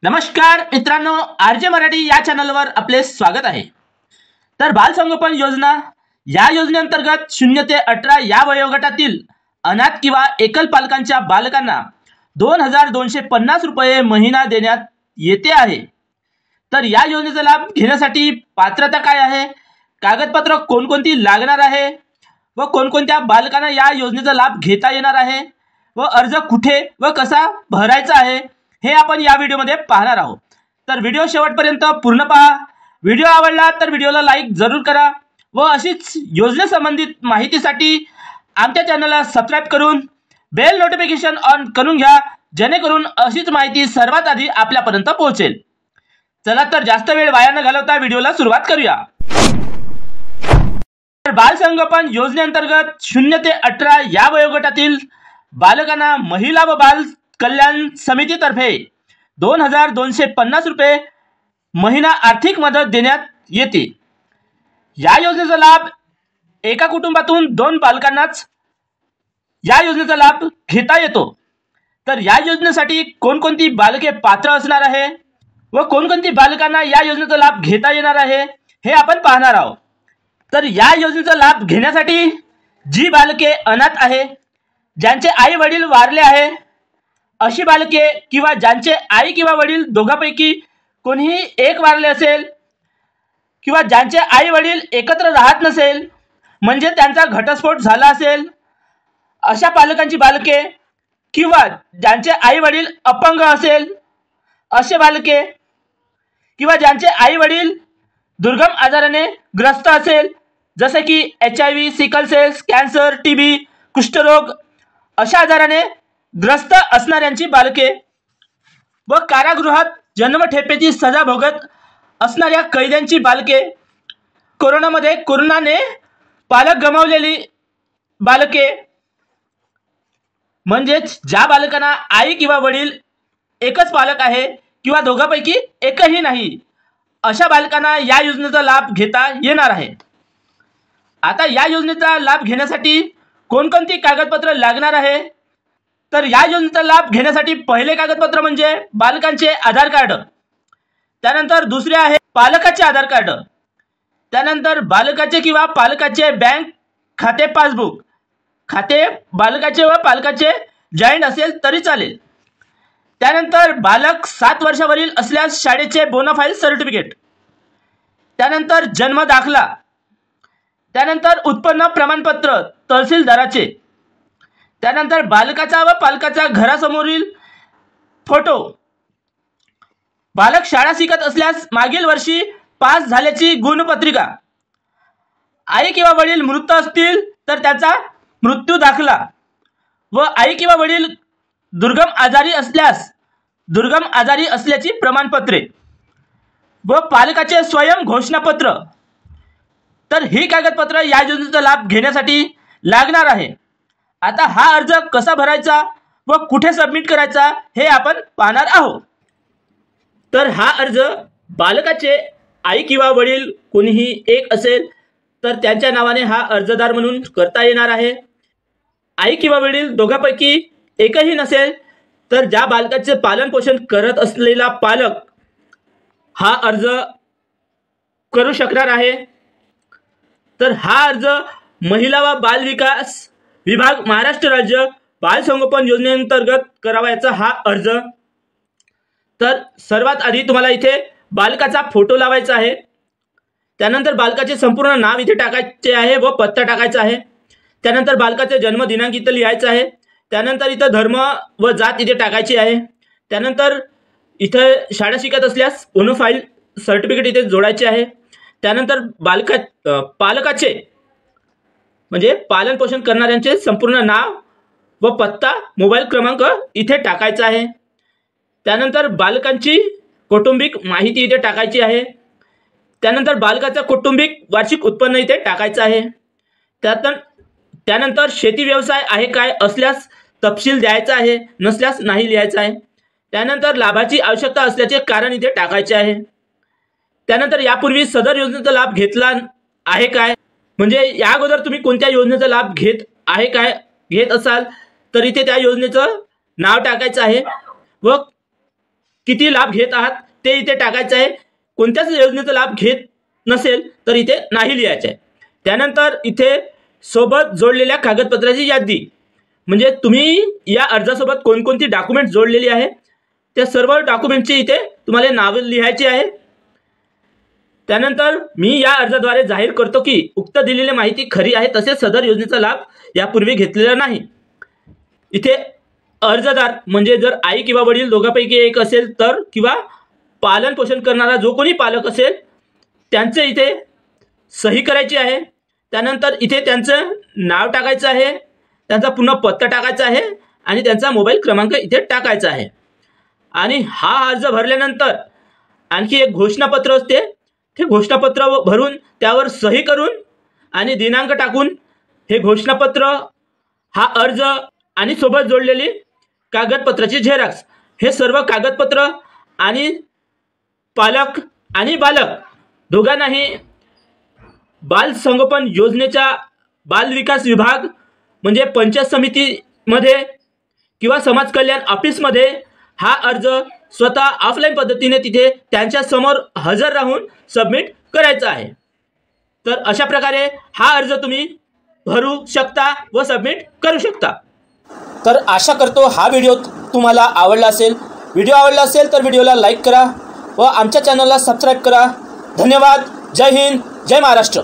नमस्कार मित्रांनो, आरजे मराठी या चॅनलवर आपले स्वागत आहे। तर बाल संगोपन योजना या योजनेअंतर्गत 0 ते 18 या वयोगटातील अनाथ किंवा एकल पालकांच्या बालकांना 2250 रुपये महिना देण्यात येते आहे। तर या योजनेचा लाभ घेण्यासाठी पात्रता काय आहे, कागदपत्र कोणकोणती लागणार आहे व कोणकोणत्या बालकांना या योजनेचा लाभ घेता येणार आहे व अर्ज कुठे व कसा भरायचा आहे हे आपण या व्हिडिओमध्ये पाहणार आहोत। तर व्हिडिओ शेवटपर्यंत पूर्ण पहा। व्हिडिओ आवडला तर व्हिडिओला लाईक जरूर करा व अशीच योजनेसंबंधित माहितीसाठी आमच्या चॅनलला सबस्क्राइब करून बेल नोटिफिकेशन ऑन करून घ्या, जेणेकरून अशीच माहिती सर्वात आधी आपल्यापर्यंत पोहोचेल। चला तर जास्त वेळ वाया न घालवता व्हिडिओला सुरुवात करूया। बाल संगोपन योजनेअंतर्गत 0 ते 18 या वयोगटातील बालकांना महिला व बाल कल्याण समितीतर्फे 2250 रुपये महिना आर्थिक मदत देण्यात येते। या योजनेचा लाभ एका कुटुंबातून 2 बालकांनाच या योजनेचा लाभ घेता येतो। तर या योजनेसाठी कोणकोणती बालके पात्र असणार आहे व कोणकोणती बालकांना या योजनेचा लाभ घेता येणार आहे हे आपण पाहणार आहोत। तर या योजनेचा लाभ घेण्यासाठी जी बालके अनाथ आहे, ज्यांचे आई वडील वारले आहे, अशी बालके किंवा ज्यांचे आई किंवा वडील दोघांपैकी कोणीही एक वारले असेल किंवा ज्यांचे आई वडील एकत्र राहत नसेल, म्हणजे त्यांचा घटस्फोट झाला असेल, अशा पालकांची बालके किंवा ज्यांचे आई वडील अपंग असेल असे बालके किंवा ज्यांचे आई वडील दुर्गम आजाराने ग्रस्त असेल, जसे की HIV, sickle cells, cancer, TB, कुष्ठरोग अशा आजाराने ग्रस्त असणाऱ्यांची बालके व कारागृहात जन्मठेपेची सजा भोगत असणाऱ्या कैद्यांची बालके, कोरोनाने पालक गमावलेली बालके, म्हणजेच ज्या बालकांना आई किंवा वडील एकच पालक आहे किंवा दोघांपैकी एकही नाही, अशा बालकांना या योजनेचा लाभ घेता येणार आहे। आता या योजनेचा लाभ घेण्यासाठी कोणकोणती कागदपत्र लागणार आहे, तर या योजनेचा लाभ घेण्यासाठी पहिले कागदपत्र म्हणजे बालकांचे आधार कार्ड, त्यानंतर दुसरे आहे पालकाचे आधार कार्ड, त्यानंतर बालकाचे किंवा पालकाचे बँक खाते पासबुक, खाते बालकाचे व पालकाचे जॉईंट असेल तरी चालेल, त्यानंतर बालक 7 वर्षावरील असल्यास शाळेचे बोनाफाईड सर्टिफिकेट, त्यानंतर जन्म दाखला, त्यानंतर उत्पन्न प्रमाणपत्र तहसीलदाराचे, त्यानंतर बालकाचा व पालकाचा घरासमोरील फोटो, बालक शाळा शिकत असल्यास मागील वर्षी पास झाल्याची गुणपत्रिका, आई किंवा वडील मृत असतील तर त्याचा मृत्यू दाखला व आई किंवा वडील दुर्गम आजारी असल्याची प्रमाणपत्रे व पालकाचे स्वयं घोषणापत्र। तर ही कागदपत्र या योजनेचा लाभ घेण्यासाठी लागणार आहे। आता हा अर्ज कसा भरायचा व कुठे सबमिट करायचा हे आपण पाहणार आहोत। तर हा अर्ज बालकाचे आई किंवा वडील कोणीही एक असेल तर त्यांच्या नावाने हा अर्जदार म्हणून करता येणार आहे। आई किंवा वडील दोघांपैकी एकही नसेल तर ज्या बालकाचे पालन पोषण करत असलेला पालक हा अर्ज करू शकणार आहे। तर हा अर्ज महिला व बाल विकास विभाग महाराष्ट्र राज्य बाल संगोपन योजनेअंतर्गत करावायचा हा अर्ज। तर सर्वात आधी तुम्हाला इथे बालकाचा फोटो लावायचा आहे, त्यानंतर बालकाचे संपूर्ण नाव इथे टाकायचे आहे व पत्ता टाकायचा आहे, त्यानंतर बालकाचे जन्म दिनांक इथे लिहायचा आहे, त्यानंतर इथं धर्म व जात इथे टाकायची आहे, त्यानंतर इथे शाळा शिकत असल्यास बोनाफाईड सर्टिफिकेट इथे जोडायचे आहे, त्यानंतर पालकाचे म्हणजे पालन पोषण करणाऱ्यांचे संपूर्ण नाव व पत्ता, मोबाईल क्रमांक इथे टाकायचा आहे, त्यानंतर बालकांची कौटुंबिक माहिती इथे टाकायची आहे, त्यानंतर बालकाचा कौटुंबिक वार्षिक उत्पन्न इथे टाकायचं आहे, त्यानंतर शेती व्यवसाय आहे काय असल्यास तपशील द्यायचा आहे, नसल्यास नाही लिहायचा आहे, त्यानंतर लाभाची आवश्यकता असल्याचे कारण इथे टाकायचे आहे, त्यानंतर यापूर्वी सदर योजनेचा लाभ घेतला आहे काय, म्हणजे या अगोदर तुम्ही कोणत्या योजनेचा लाभ घेत असाल तर इथे त्या योजनेचं नाव टाकायचं आहे व किती लाभ घेत आहात ते इथे टाकायचं आहे. कोणत्याच योजनेचा लाभ घेत नसेल तर इथे नाही लिहायचं आहे. त्यानंतर इथे सोबत जोडलेल्या कागदपत्राची यादी, म्हणजे तुम्ही या अर्जासोबत कोणकोणती डॉक्युमेंट जोडलेली आहे त्या सर्व डॉक्युमेंटची इथे तुम्हाला नावे लिहायची आहे. त्यानंतर मी या अर्जाद्वारे जाहीर करतो की उक्त दिलेली माहिती खरी आहे, तसेच सदर योजनेचा लाभ यापूर्वी घेतलेला नाही. इथे अर्जदार म्हणजे जर आई किंवा वडील दोघांपैकी एक असेल तर, किंवा पालन पोषण करणारा जो कोणी पालक असेल त्यांचे इथे सही करायची आहे. त्यानंतर इथे त्यांचं नाव टाकायचं आहे, त्यांचा पूर्ण पत्ता टाकायचा आहे आणि त्यांचा मोबाईल क्रमांक इथे टाकायचा आहे. आणि हा अर्ज भरल्यानंतर आणखी एक घोषणापत्र असते, ते घोषणापत्र भरून त्यावर सही करून आणि दिनांक टाकून हे घोषणापत्र, हा अर्ज आणि सोबत जोडलेली कागदपत्राची झेरॉक्स, हे सर्व कागदपत्र आणि पालक आणि बालक दोघांनाही बाल संगोपन योजनेच्या बाल विकास विभाग म्हणजे पंचायत समितीमध्ये किंवा समाज कल्याण ऑफिसमध्ये हा अर्ज स्वतः ऑफलाईन पद्धतीने तिथे त्यांच्या समोर हजर राहून सबमिट करायचा आहे. तर अशा प्रकारे हा अर्ज तुम्ही भरू शकता व सबमिट करू शकता. तर आशा करतो हा व्हिडिओ तुम्हाला आवडला असेल. व्हिडिओ आवडला असेल तर व्हिडिओला लाईक करा व आमच्या चॅनलला सबस्क्राईब करा. धन्यवाद. जय हिंद, जय महाराष्ट्र.